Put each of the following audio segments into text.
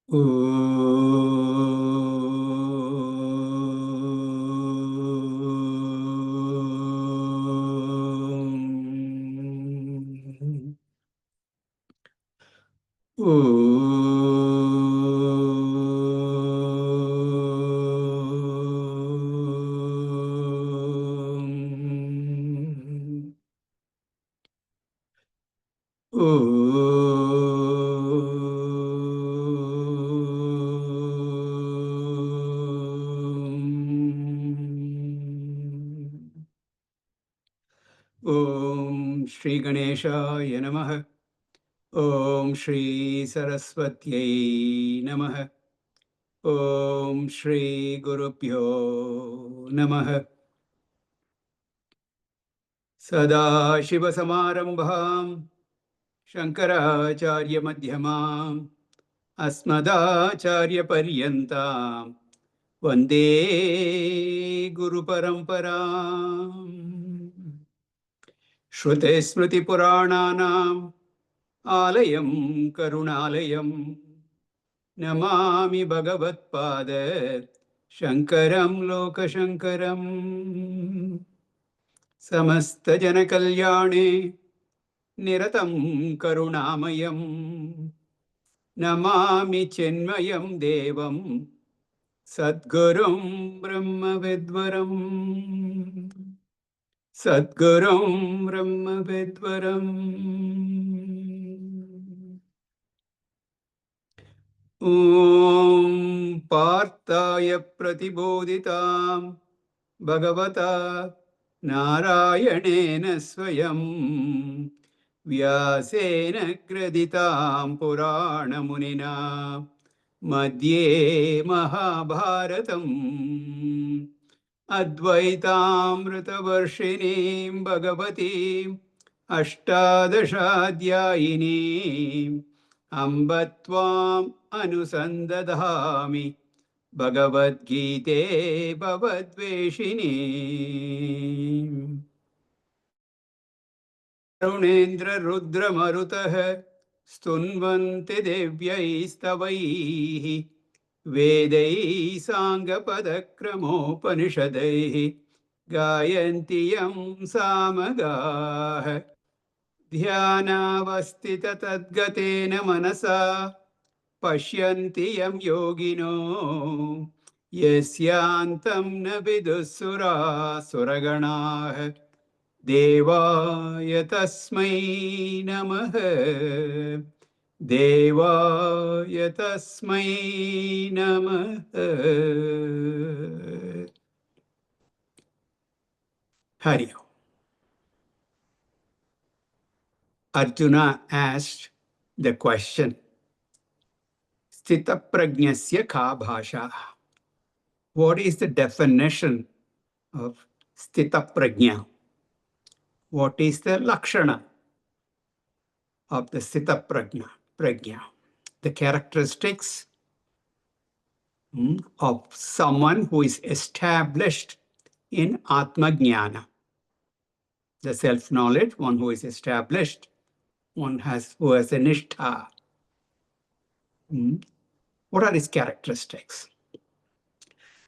Om Shri Ganeshaya Namaha. Om Shri Saraswatyai Namaha. Om Shri Gurubhyo Namaha. Sada Shiva Samarambham Shankaracharya Madhyamam Asmadacharya Paryantam Vande Guru Paramparam. Shruti Smriti Purananam Alayam Karunalayam Namami Bhagavad Pada Shankaram Lokashankaram. Samasta Jana Kalyane Niratam Karunamayam Namami Chinmayam Devam Sadgurum Brahma Vidvaram. Sadgurum Brahma Vidvaram. Om Partaya Pratibodhitam Bhagavata Narayanena Swayam Vyasena Kreditam Purana Munina Madhye Mahabharatam Advaitamritavarshiniim Bhagavatim Ashtadashadhyayinim Ambatvam Anusandadhami Bhagavad Gite Bhavadveshinim Arunendra Rudra Marutah Stunvanti Devyaistavaihi Vedai Sangapadakramopanishadaihi Gayanti Yam Samagah Dhyanavastita Tadgatena Manasa Pashyanti Yam Yogino Yasyantam Navidusura Suraganah Devaya Tasmai Namaha Devaya Tasmai Namaha. Hari Om. Arjuna asked the question, Sthita Prajnasya Ka Bhasha? What is the definition of Sthita Prajna? What is the Lakshana of the Sthita Prajna? The characteristics of someone who is established in Atma Jnana. The self-knowledge, one who is established, who has a nishtha. What are his characteristics?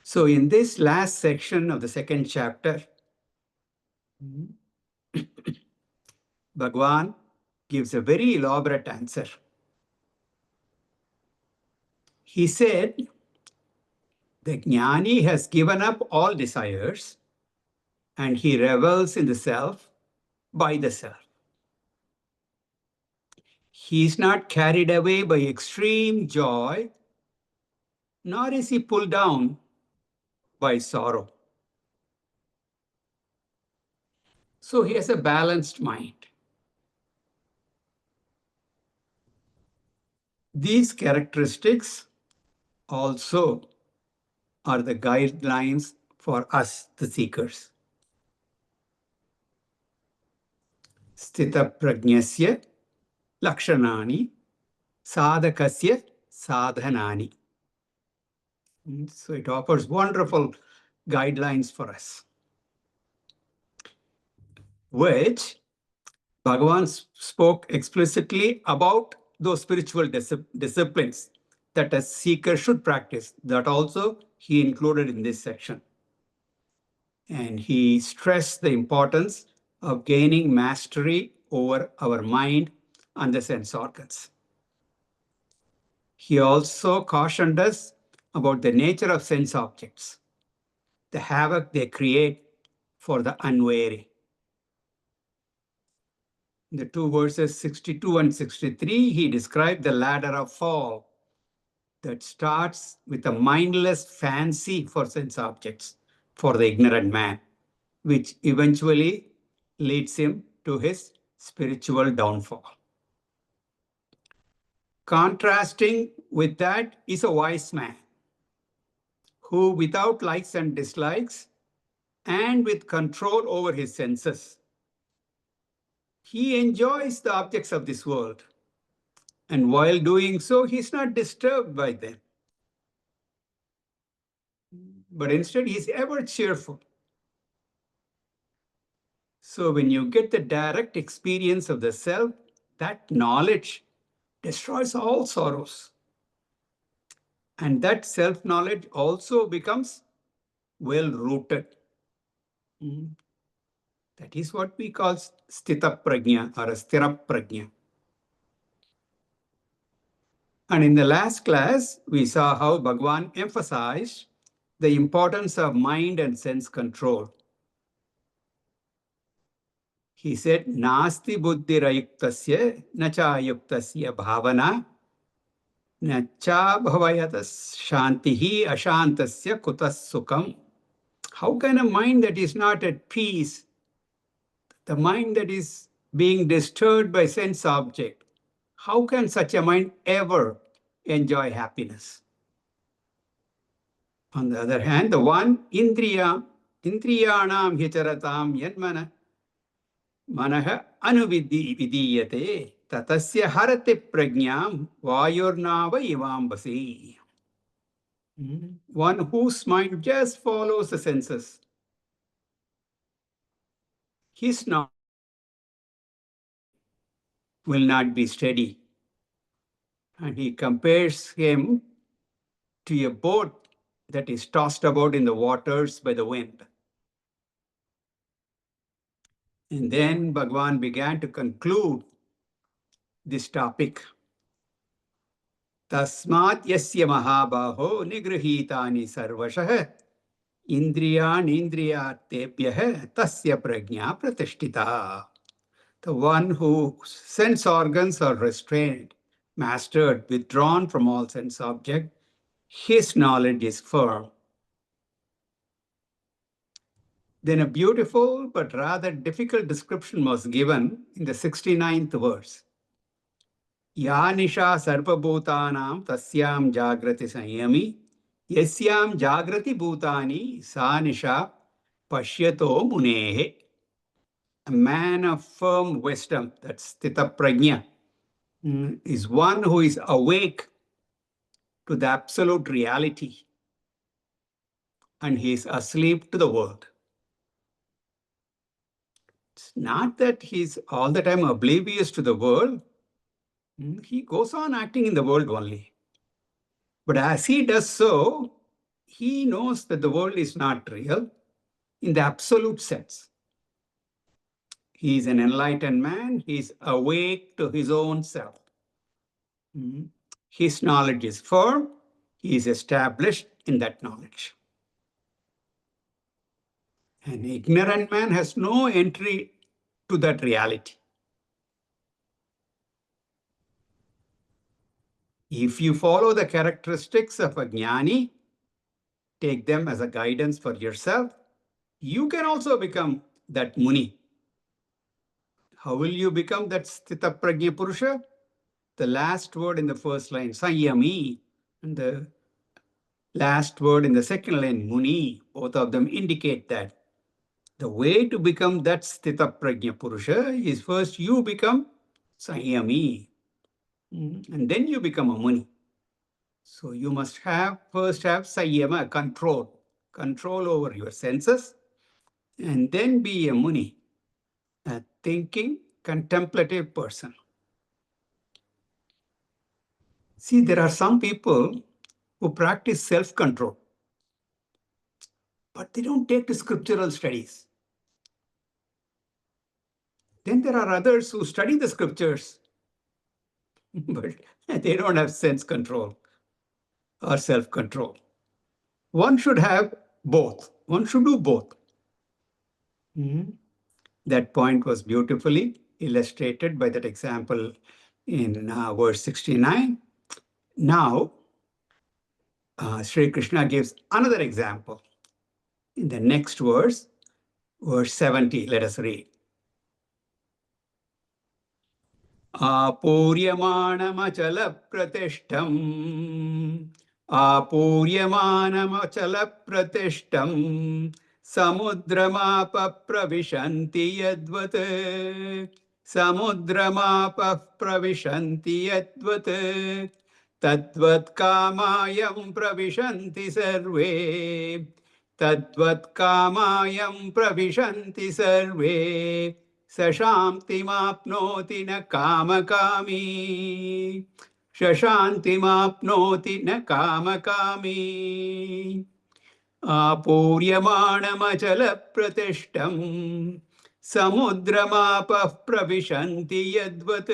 So in this last section of the second chapter, Bhagavan gives a very elaborate answer. He said, the jnani has given up all desires and he revels in the self by the self. He is not carried away by extreme joy, nor is he pulled down by sorrow. So he has a balanced mind. These characteristics also are the guidelines for us, the seekers. Sthita prajnasya lakshanani sadhakasya sadhanani. So it offers wonderful guidelines for us, which Bhagavan spoke explicitly about those spiritual disciplines that a seeker should practice. That also he included in this section. And he stressed the importance of gaining mastery over our mind and the sense organs. He also cautioned us about the nature of sense objects, the havoc they create for the unwary. In the two verses 62 and 63, he described the ladder of fall that starts with a mindless fancy for sense objects for the ignorant man, which eventually leads him to his spiritual downfall. Contrasting with that is a wise man who, without likes and dislikes and with control over his senses, he enjoys the objects of this world. And while doing so, he's not disturbed by them. But instead, he's ever cheerful. So when you get the direct experience of the self, that knowledge destroys all sorrows. And that self-knowledge also becomes well-rooted. That is what we call sthita prajna or a sthira prajna. And in the last class, we saw how Bhagavan emphasized the importance of mind and sense control. He said, Nasti buddhirayuktasya nacha ayuktasya bhavana nacha bhavayatas shantihi ashantasya kutas sukham. How can a mind that is not at peace, the mind that is being disturbed by sense object, how can such a mind ever enjoy happiness? On the other hand, the one indriyanam hicharatam yanmana manaha anuvidiyate tatasya harate prajnam vayurnava ivambasi. One whose mind just follows the senses. His knowledge will not be steady. And he compares him to a boat that is tossed about in the waters by the wind. And then Bhagavan began to conclude this topic. Tasmat yasya mahabaho nigrihitani sarvashah indriyani indriyatebhyah tasya prajna pratishtita. The one whose sense organs are restrained, mastered, withdrawn from all sense object, his knowledge is firm. Then a beautiful but rather difficult description was given in the 69th verse. Ya nisha sarvabhutanam tasyam jagrati sanyami yasyam jagrati bhutani sa nisha pashyato munehe. A man of firm wisdom, that's sthita prajna, is one who is awake to the absolute reality and he is asleep to the world. It's not that he's all the time oblivious to the world. He goes on acting in the world only. But as he does so, he knows that the world is not real in the absolute sense. He is an enlightened man. He is awake to his own self. His knowledge is firm. He is established in that knowledge. An ignorant man has no entry to that reality. If you follow the characteristics of a jnani, take them as a guidance for yourself, you can also become that muni. How will you become that sthita prajna purusha? The last word in the first line, sanyami, and the last word in the second line, muni, both of them indicate that. The way to become that sthita prajna purusha is first you become sanyami, and then you become a muni. So you must first have sanyama, control over your senses, and then be a muni, a thinking, contemplative person. See, there are some people who practice self-control, but they don't take to scriptural studies. Then there are others who study the scriptures, but they don't have sense control or self-control. One should have both. One should do both. That point was beautifully illustrated by that example in verse 69. Now, Sri Krishna gives another example. In the next verse, verse 70, let us read. Apuryamanamachala Apuryamanamachala Samudramapa pravishanti yadvat Samudramapa pravishanti yadvat Tadvat kamayam pravishanti sarve Tadvat kamayam pravishanti sarve Sashantimapnoti na kamakami Sashantimapnoti na kamakami Apuryamanamachala pratishtam Samudramapah pravishanti yadvat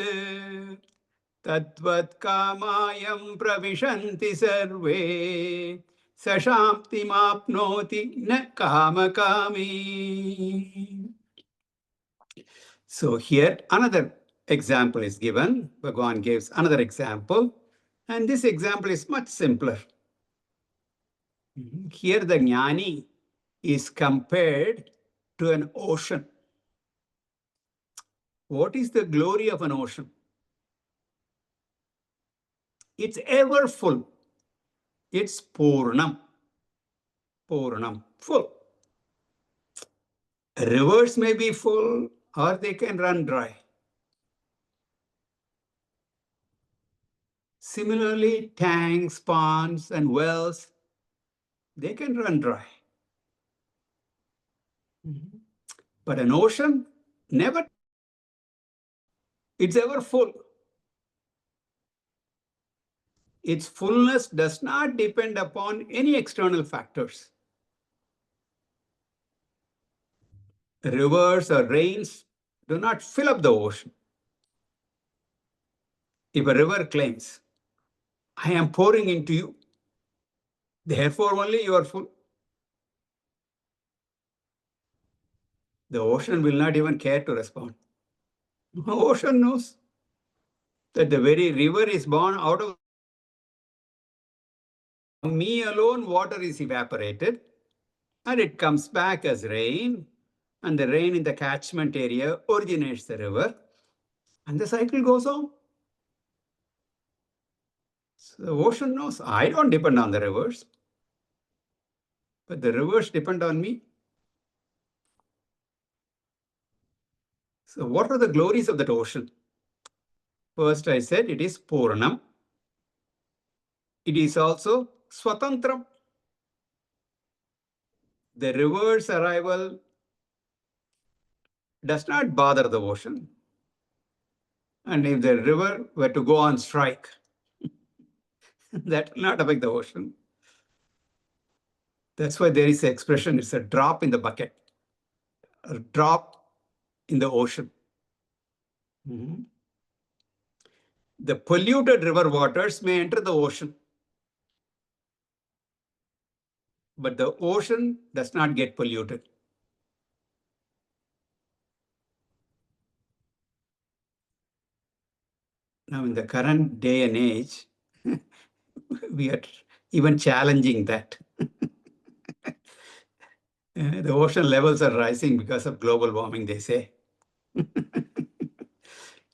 Tadvat kamayam pravishanti sarve Sashantimapnoti na kamakami. So here another example is given. Bhagavan gives another example. And this example is much simpler. Here the jnani is compared to an ocean. What is the glory of an ocean? It's ever full. It's Purnam. Purnam, full. Rivers may be full or they can run dry. Similarly, tanks, ponds, and wells, they can run dry. But an ocean, never. It's ever full. Its fullness does not depend upon any external factors. Rivers or rains do not fill up the ocean. If a river claims, I am pouring into you, therefore only you are full, the ocean will not even care to respond. The ocean knows that the very river is born out of me alone, water is evaporated, and it comes back as rain, and the rain in the catchment area originates the river, and the cycle goes on. So the ocean knows I don't depend on the rivers, but the rivers depend on me. So what are the glories of that ocean? First, I said it is Purnam. It is also Swatantram. The river's arrival does not bother the ocean. And if the river were to go on strike, that will not affect the ocean. That's why there is the expression, it's a drop in the bucket, a drop in the ocean. The polluted river waters may enter the ocean, but the ocean does not get polluted. Now, in the current day and age, we are even challenging that. The ocean levels are rising because of global warming, they say.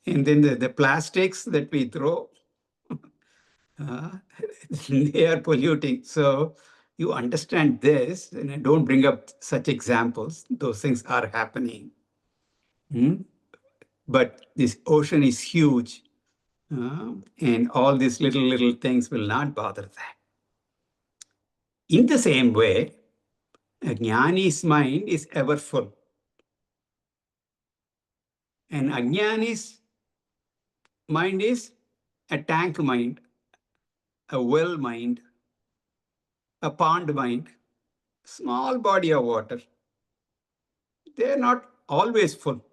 And then the plastics that we throw, they are polluting. So you understand this, and don't bring up such examples. Those things are happening. But this ocean is huge, and all these little things will not bother that. In the same way, a jnani's mind is ever full. And ajnani's mind is a tank mind, a well mind, a pond mind, small body of water, they are not always full.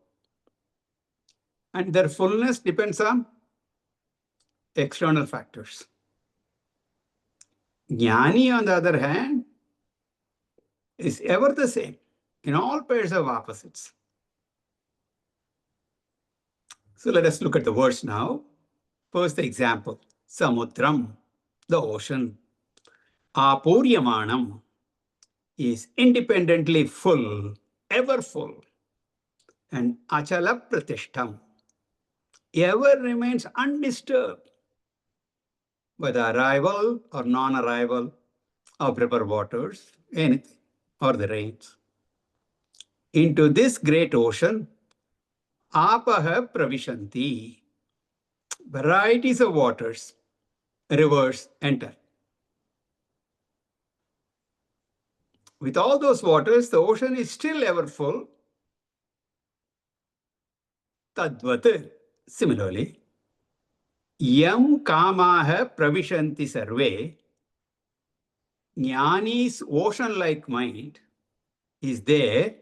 And their fullness depends on external factors. Jnani, on the other hand, is ever the same in all pairs of opposites. So let us look at the words now. First, the example. Samudram, the ocean. Apuryamanam is independently full, ever full. And achala pratishtham ever remains undisturbed by the arrival or non-arrival of river waters, anything, or the rains. Into this great ocean, apaha pravishanti, varieties of waters, rivers enter. With all those waters, the ocean is still ever full. Tadvat, similarly, yam kamaha pravishanti sarve, jnani's ocean-like mind is there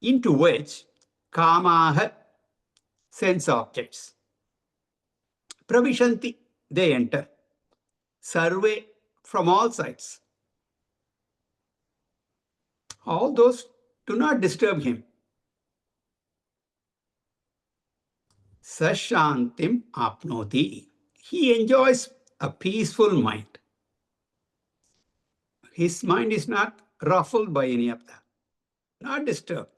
into which kamaha, sense objects, pravishanti, they enter. Sarve, from all sides. All those do not disturb him. Sashantim apnoti. He enjoys a peaceful mind. His mind is not ruffled by any of that, not disturbed.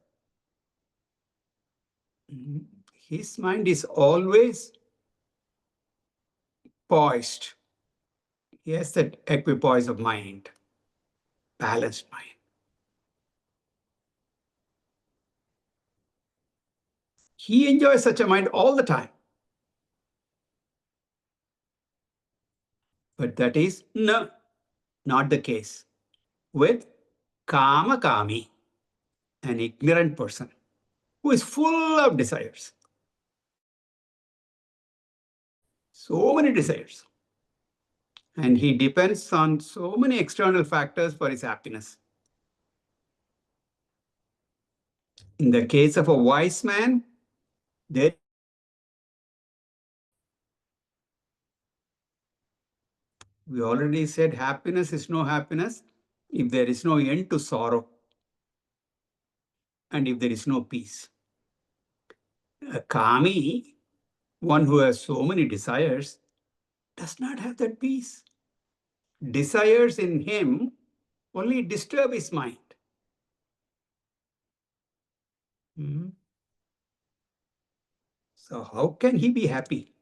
His mind is always poised. He has that equipoise of mind, balanced mind. He enjoys such a mind all the time. But that is not the case with kama kami, an ignorant person who is full of desires. So many desires. And he depends on so many external factors for his happiness. In the case of a wise man, we already said happiness is no happiness if there is no end to sorrow and if there is no peace. A kami, one who has so many desires, does not have that peace. Desires in him only disturb his mind. So how can he be happy?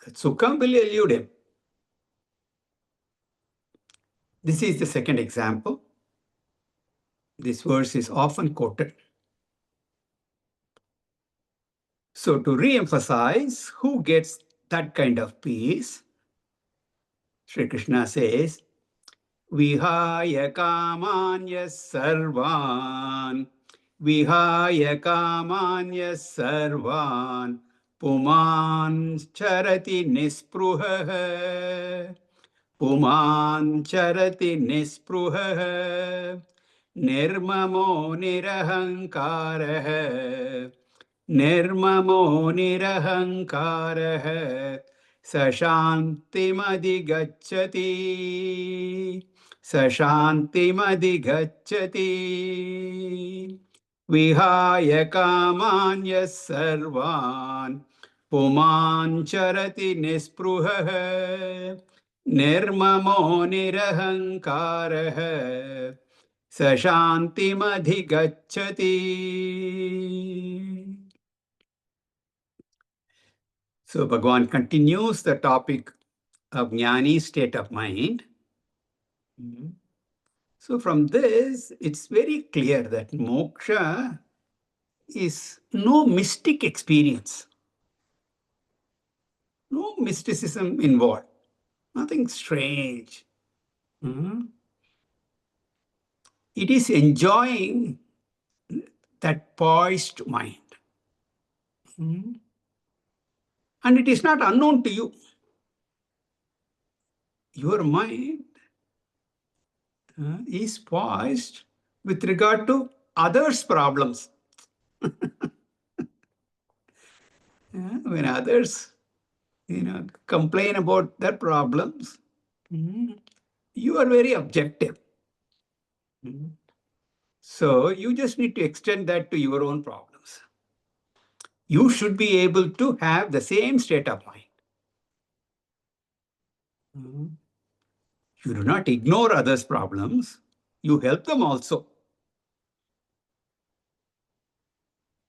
That sukham will elude him. This is the second example. This verse is often quoted. So to re-emphasize who gets that kind of peace, Sri Krishna says, Vihaya kamanya sarvan, Vihaya kamanya sarvan, Puman charati nispruha, Puman charati nispruha, Nirmamo nirahankara, Nirmamo nirahankara, Sashantimadhigacchati, Sashantimadhigacchati, Vihaya kamanya sarvan, Puman charati nispruha, Nirmamo nirahankara, Sashantimadhigacchati. So Bhagavan continues the topic of jnani state of mind. So from this, it's very clear that moksha is no mystic experience. No mysticism involved. Nothing strange. It is enjoying that poised mind. And it is not unknown to you. your mind is poised with regard to others' problems. When others, complain about their problems, you are very objective. So you just need to extend that to your own problems. You should be able to have the same state of mind. You do not ignore others' problems. You help them also.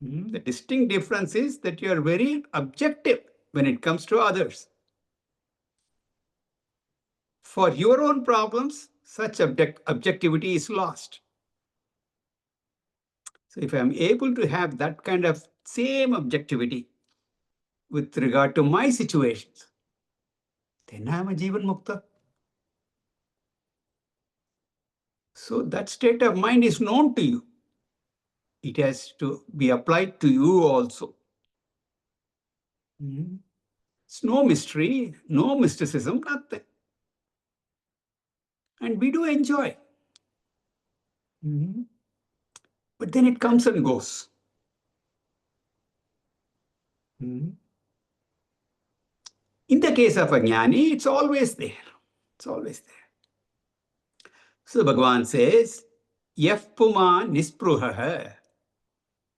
The distinct difference is that you are very objective when it comes to others. For your own problems, such objectivity is lost. So if I'm able to have that kind of same objectivity with regard to my situations, then I'm a Jivan Mukta. So that state of mind is known to you. It has to be applied to you also. It's no mystery, no mysticism, nothing. And we do enjoy. But then it comes and goes. In the case of a jnani, it's always there. It's always there. So Bhagavan says, Yaf Puman Nispruhaha.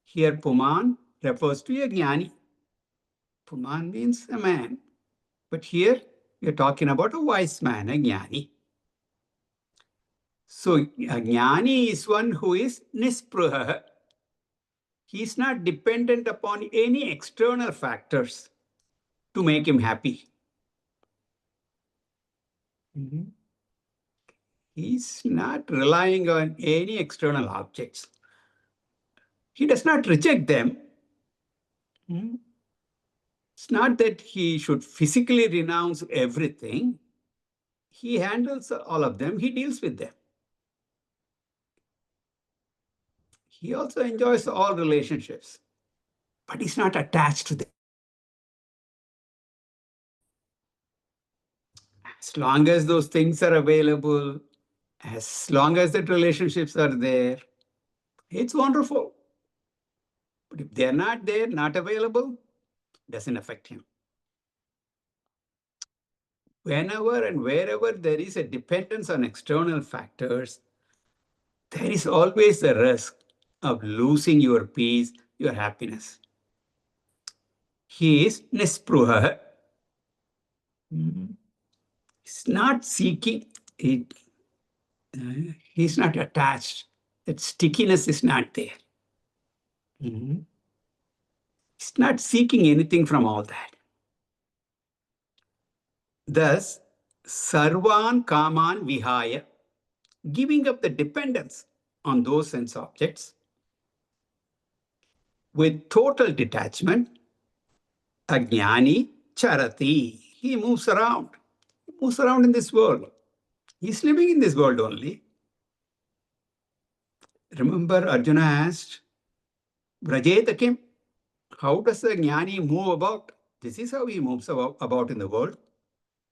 Here Puman refers to a jnani. Puman means a man. But here we are talking about a wise man, a jnani. So a jnani is one who is nispruhaha. He is not dependent upon any external factors to make him happy. He's not relying on any external objects. He does not reject them. It's not that he should physically renounce everything. He handles all of them. He deals with them. He also enjoys all relationships, but he's not attached to them. As long as those things are available, as long as that relationships are there, it's wonderful. But if they're not there, not available, doesn't affect him. Whenever and wherever there is a dependence on external factors, there is always the risk of losing your peace, your happiness. He is nispruha. He's not seeking it. He's not attached. That stickiness is not there. He's not seeking anything from all that. Thus, sarvan kaman vihaya, giving up the dependence on those sense objects with total detachment, ajnani charati. He moves around. He moves around in this world. He's living in this world only. Remember, Arjuna asked, Vrajeta kim? How does a jnani move about? This is how he moves about in the world.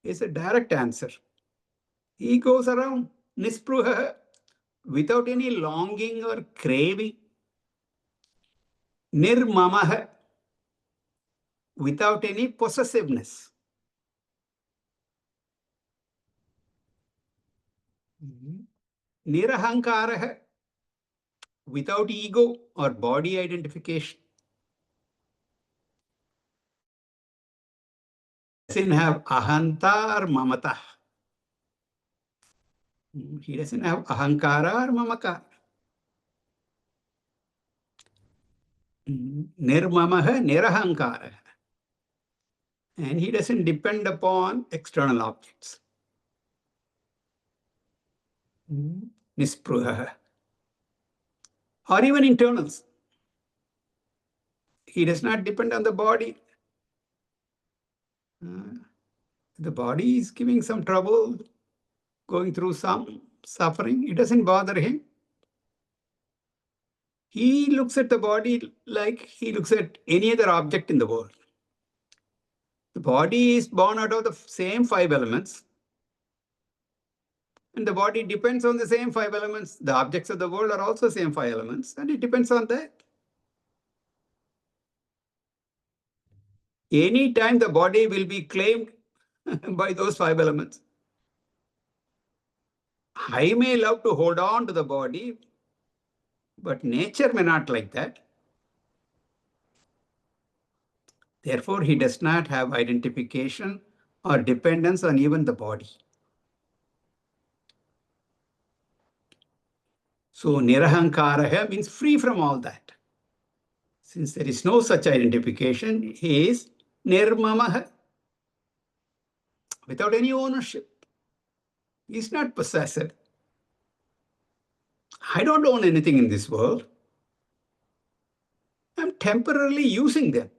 It's a direct answer. He goes around, nispruha, without any longing or craving. Nirmamaha, without any possessiveness. Nirahankaraha, without ego or body identification. Doesn't have ahanta or mamata. He doesn't have ahankara or mamaka. Nirmamaha, nirahankara. And he doesn't depend upon external objects. Nispruha. Or even internals. He does not depend on the body. The body is giving some trouble, going through some suffering. It doesn't bother him. He looks at the body like he looks at any other object in the world. The body is born out of the same 5 elements. And the body depends on the same five elements. The objects of the world are also same five elements, and it depends on that. Any time the body will be claimed by those five elements. I may love to hold on to the body, but nature may not like that. Therefore, he does not have identification or dependence on even the body. So, nirahankaraha means free from all that. Since there is no such identification, he is nirmamaha, without any ownership. He is not possessed. I don't own anything in this world. I'm temporarily using them.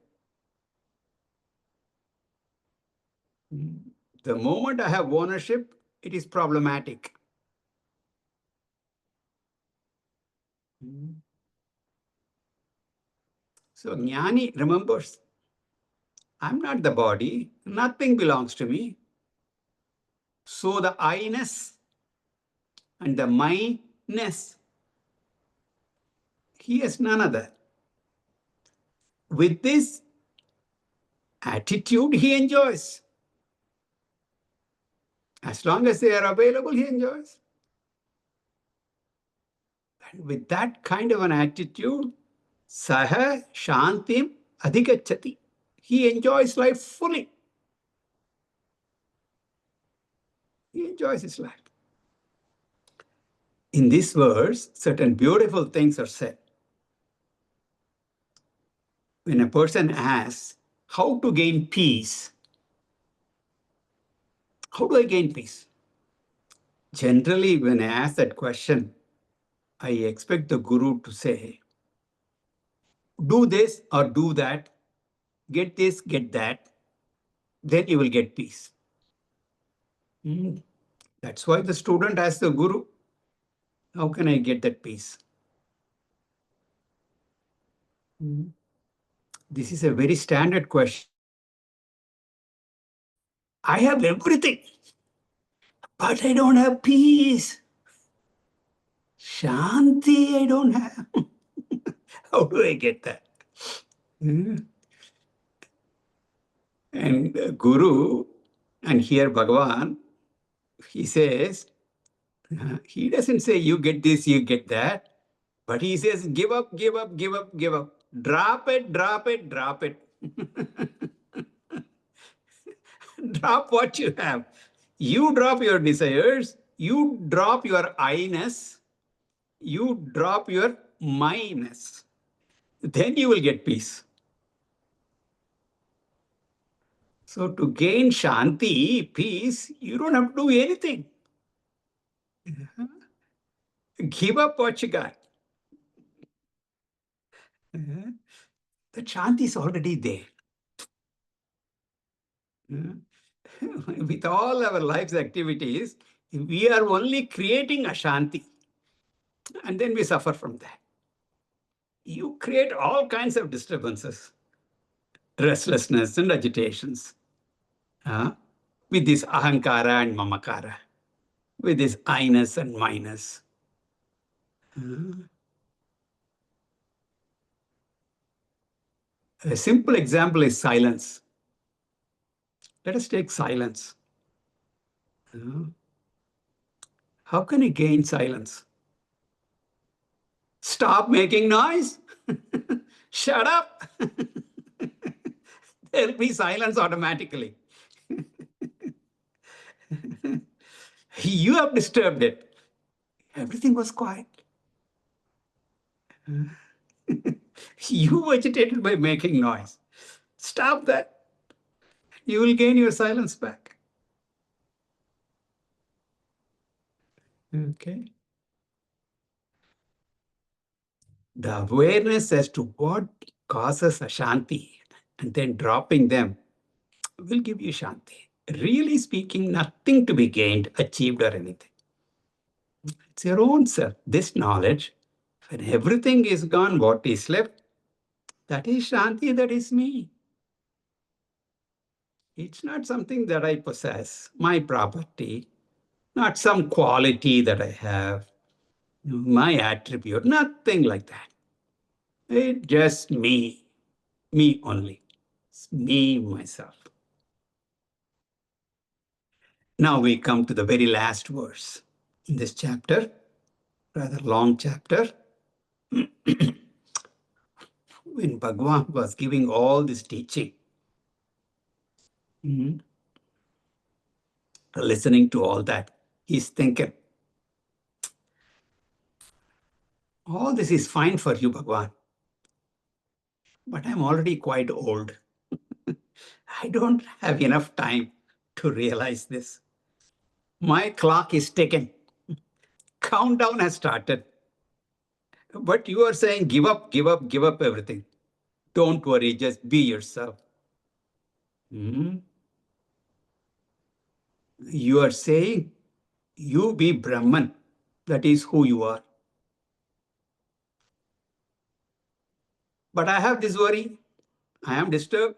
The moment I have ownership, it is problematic. So Jnani remembers, I'm not the body, nothing belongs to me. So the I-ness and the my-ness, he has none of that. With this attitude, he enjoys. As long as they are available, he enjoys. And with that kind of an attitude, saha shantim adhigacchati. He enjoys life fully. He enjoys his life. In this verse, certain beautiful things are said. When a person asks, how to gain peace? How do I gain peace? Generally, when I ask that question, I expect the guru to say, do this or do that, get this, get that, then you will get peace. That's why the student asks the guru, how can I get that peace? This is a very standard question. I have everything, but I don't have peace. Shanti, I don't have. How do I get that? And Guru, and here Bhagavan, he says, he doesn't say you get this, you get that, but he says give up, give up, give up, give up. Drop it, drop it, drop it. Drop what you have. You drop your desires, you drop your I-ness, you drop your my-ness. Then you will get peace. So to gain shanti, peace, you don't have to do anything. Give up what you got. The shanti is already there. With all our life's activities, we are only creating ashanti. And then we suffer from that. You create all kinds of disturbances, restlessness and agitations. With this ahankara and mamakara, with this I-ness and minus. A simple example is silence. Let us take silence. How can you gain silence? Stop making noise. Shut up. There'll be silence automatically. You have disturbed it. Everything was quiet. You agitated by making noise. Stop that. You will gain your silence back. Okay. The awareness as to what causes Ashanti and then dropping them will give you Shanti. Really speaking, nothing to be gained, achieved, or anything. It's your own self. This knowledge, when everything is gone, what is left? That is Shanti, that is me. It's not something that I possess, my property. not some quality that I have, my attribute, nothing like that. It's just me only. It's me, myself. Now we come to the very last verse in this chapter, rather long chapter. When Bhagwan was giving all this teaching, listening to all that, he's thinking, all this is fine for you, Bhagwan, but I'm already quite old. I don't have enough time to realize this. My clock is ticking. Countdown has started. But you are saying, give up, give up, give up everything. Don't worry, just be yourself. You are saying, you be Brahman. That is who you are. But I have this worry. I am disturbed.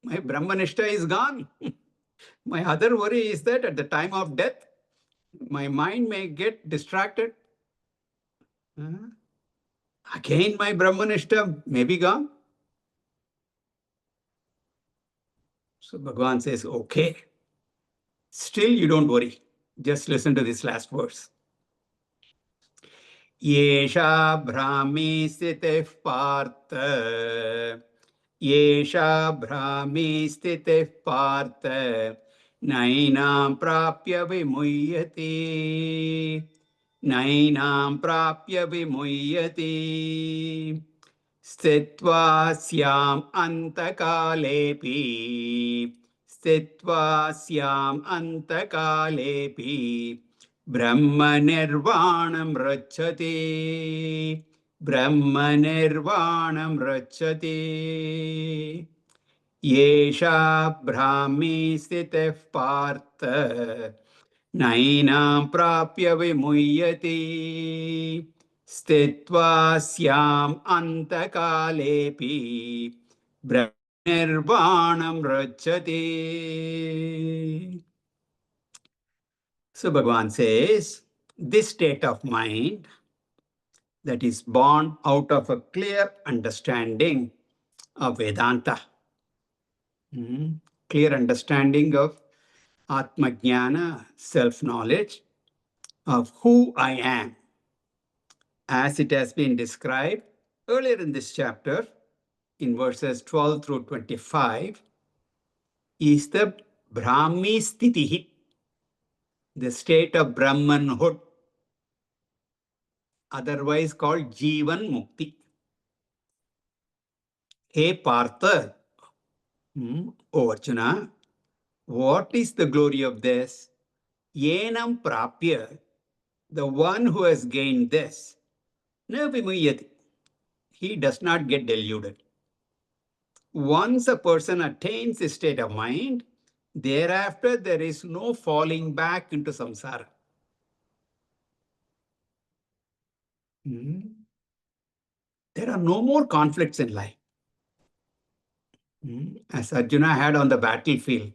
My Brahmanishta is gone. My other worry is that at the time of death, my mind may get distracted. Again, my Brahmanishta may be gone. So Bhagavan says, okay, still you don't worry. Just listen to this last verse. Yesha Brahmi Sthiteh Partha. Yesha Brahmi Sthiteh Partha. Nainam Prapya Vimuhyati. Nainam Prapya Vimuhyati. Sthitva Syam Antakalepi. Sthitva Syam Antakalepi. Brahmanirvanam racchati. Brahmanirvanam racchati. Yesha Brahmi Sthiteh Partha. Nainam Prapya Vimuhyati. Sthitva Syam Antakalepi. Brahmanirvanam racchati. So Bhagavan says, this state of mind that is born out of a clear understanding of Vedanta, clear understanding of Atma Jnana, self-knowledge of who I am, as it has been described earlier in this chapter, in verses 12 through 25, is the Brahmi Sthitihi, the state of Brahmanhood, otherwise called Jivan Mukti. Hey Partha, O Arjuna, what is the glory of this? Yenam Prapya, the one who has gained this, na vimuyati, he does not get deluded. Once a person attains a state of mind, thereafter there is no falling back into samsara. There are no more conflicts in life. As Arjuna had on the battlefield,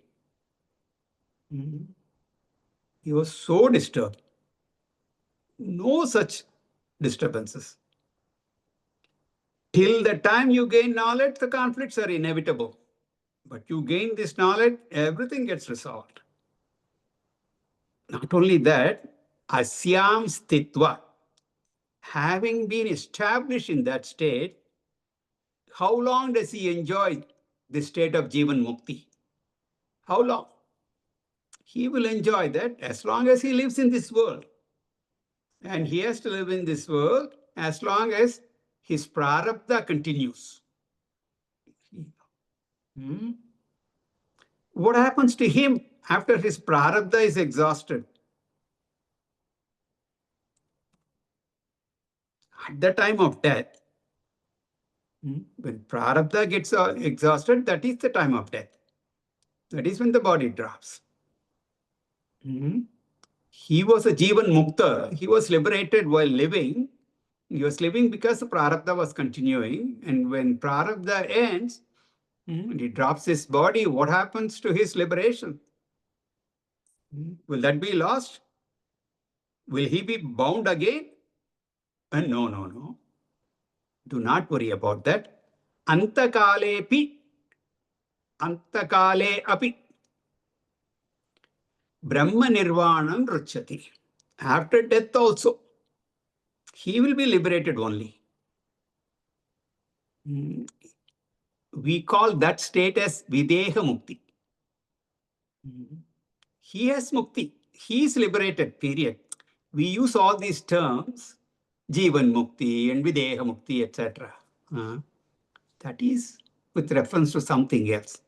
he was so disturbed. No such disturbances. Till the time you gain knowledge, the conflicts are inevitable. But you gain this knowledge, everything gets resolved. Not only that, asyam sthitva, having been established in that state, how long does he enjoy the state of Jivan Mukti? How long? He will enjoy that as long as he lives in this world. And he has to live in this world as long as his prarabdha continues. What happens to him after his prarabdha is exhausted? At the time of death, when prarabdha gets exhausted, that is the time of death. That is when the body drops. He was a Jivan Mukta. He was liberated while living. He was living because the prarabdha was continuing. And when prarabdha ends, and he drops his body, what happens to his liberation? Will that be lost? Will he be bound again? No, no, no. Do not worry about that. Antakalepi, antakale api, Brahma nirvanam ruchati. After death also, he will be liberated only. We call that state as Videha Mukti. He has Mukti. He is liberated, period. We use all these terms, Jivan Mukti and Videha Mukti, etc. That is with reference to something else.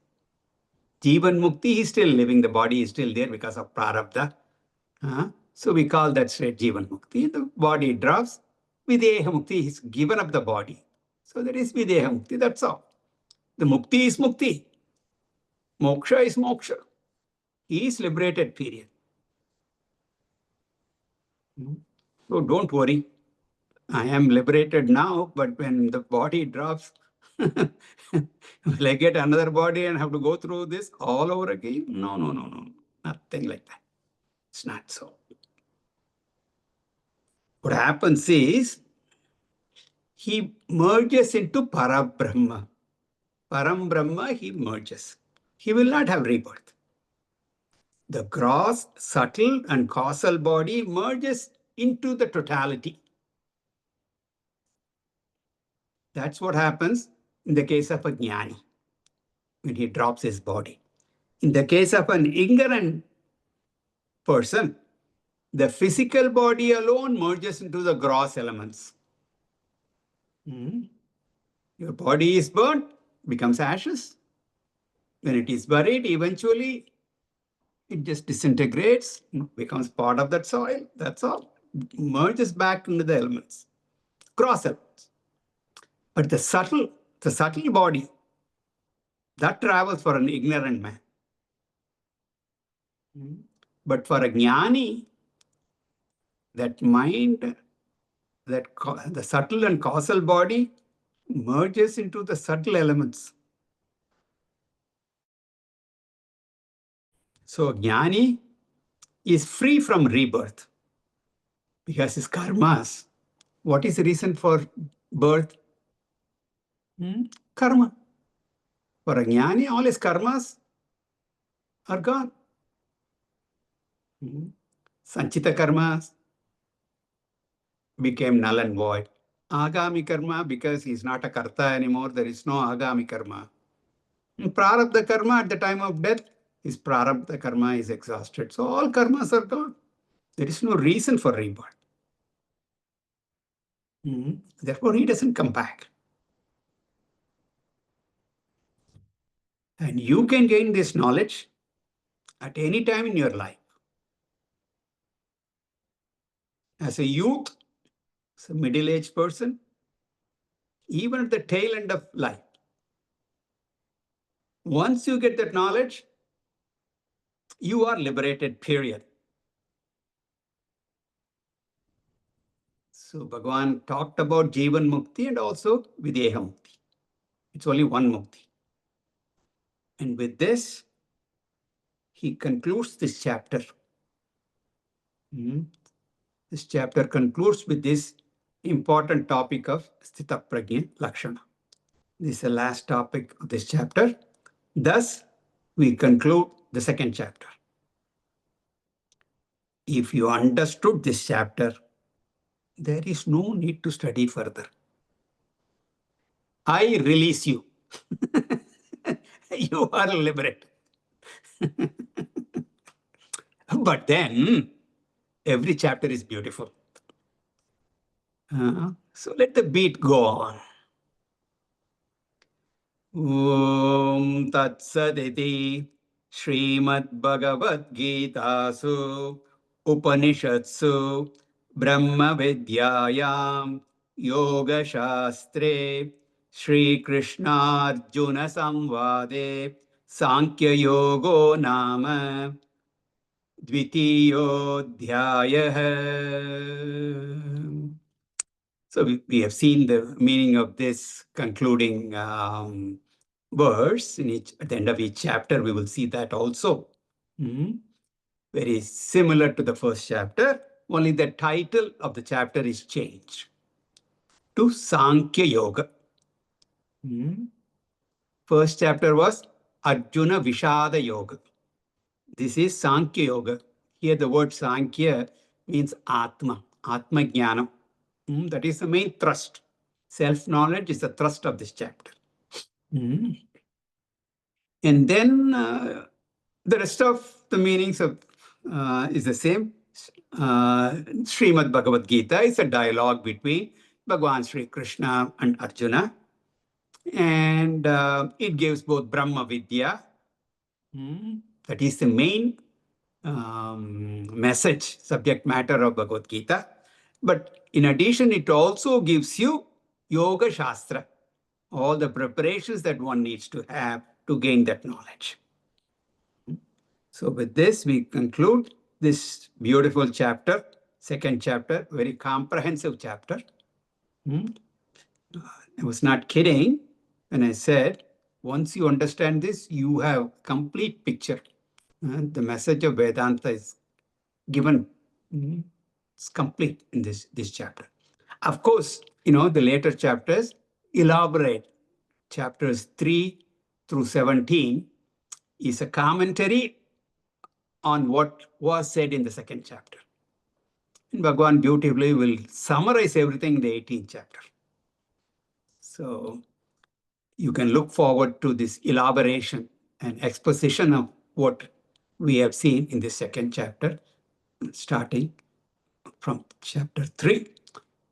Jivan Mukti, he is still living, the body is still there because of Prarabdha. So we call that state Jivan Mukti. The body drops. Videha Mukti, he's given up the body. So that is Videha Mukti, that's all. The Mukti is Mukti. Moksha is Moksha. He is liberated, period. So don't worry. I am liberated now, but when the body drops, will I get another body and have to go through this all over again? No, no, no, no. Nothing like that. It's not so. What happens is, he merges into Parabrahma. Param Brahma, he merges. He will not have rebirth. The gross, subtle, and causal body merges into the totality. That's what happens in the case of a jnani, when he drops his body. In the case of an ignorant person, the physical body alone merges into the gross elements. Your body is burnt, becomes ashes. When it is buried, eventually it just disintegrates, becomes part of that soil. That's all. Merges back into the elements, gross elements. But the subtle body, that travels for an ignorant man. But for a jnani, that mind, the subtle and causal body merges into the subtle elements. So jnani is free from rebirth because his karmas. What is the reason for birth? Karma. For a jnani, all his karmas are gone. Sanchita karmas became null and void. Agami karma, because he's not a karta anymore, there is no agami karma. Prarabdha karma, at the time of death, his prarabdha karma is exhausted. So all karmas are gone. There is no reason for rebirth. Therefore, he doesn't come back. And you can gain this knowledge at any time in your life. As a youth, as a middle-aged person, even at the tail end of life. Once you get that knowledge, you are liberated, period. So Bhagavan talked about Jivan Mukti and also Videha Mukti. It's only one Mukti. And with this, he concludes this chapter. This chapter concludes with this important topic of Sthita Prajna Lakshana. This is the last topic of this chapter. Thus, we conclude the second chapter. If you understood this chapter, there is no need to study further. I release you. You are liberated. But then, every chapter is beautiful. So let the beat go on. Om Tat Saditi Srimad Bhagavad Gitasu Upanishadsu Brahma Vidyayam Yoga Shastre Shri Krishna Arjuna Samvade Samkhya Yoga Nama Dvitiyodhyayah. So we have seen the meaning of this concluding verse. At the end of each chapter, we will see that also. very similar to the first chapter, only the title of the chapter is changed to Samkhya Yoga. First chapter was Arjuna Vishada Yoga. This is Samkhya Yoga. Here the word Samkhya means Atma, Atma Jnana. That is the main thrust. Self-knowledge is the thrust of this chapter. And then the rest of the meanings of is the same. Srimad Bhagavad Gita is a dialogue between Bhagavan Sri Krishna and Arjuna. And it gives both Brahma Vidya, that is the main message, subject matter of Bhagavad Gita. But in addition, it also gives you Yoga Shastra, all the preparations that one needs to have to gain that knowledge. So with this, we conclude this beautiful chapter, second chapter, very comprehensive chapter. I was not kidding when I said, once you understand this, you have complete picture. And the message of Vedanta is given, it's complete in this chapter. Of course, the later chapters elaborate. Chapters 3 through 17 is a commentary on what was said in the second chapter. And Bhagavan beautifully will summarize everything in the 18th chapter. So you can look forward to this elaboration and exposition of what we have seen in the second chapter, starting from chapter 3.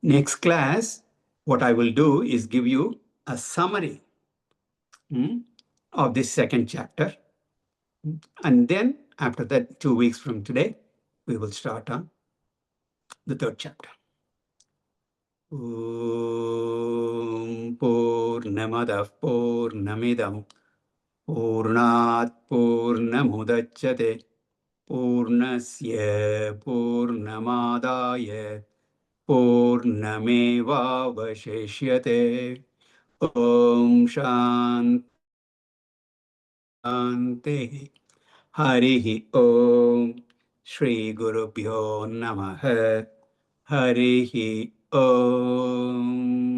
Next class, what I will do is give you a summary of this second chapter. And then after that, 2 weeks from today, we will start on the third chapter. Om Purnamadah Purnamidam Purnat Purnamudachyate Purnasya Purnamadaya Purnamevavashishyate. Om Shanti Harihi Om Shri Gurubhyo Namaha Harihi Om.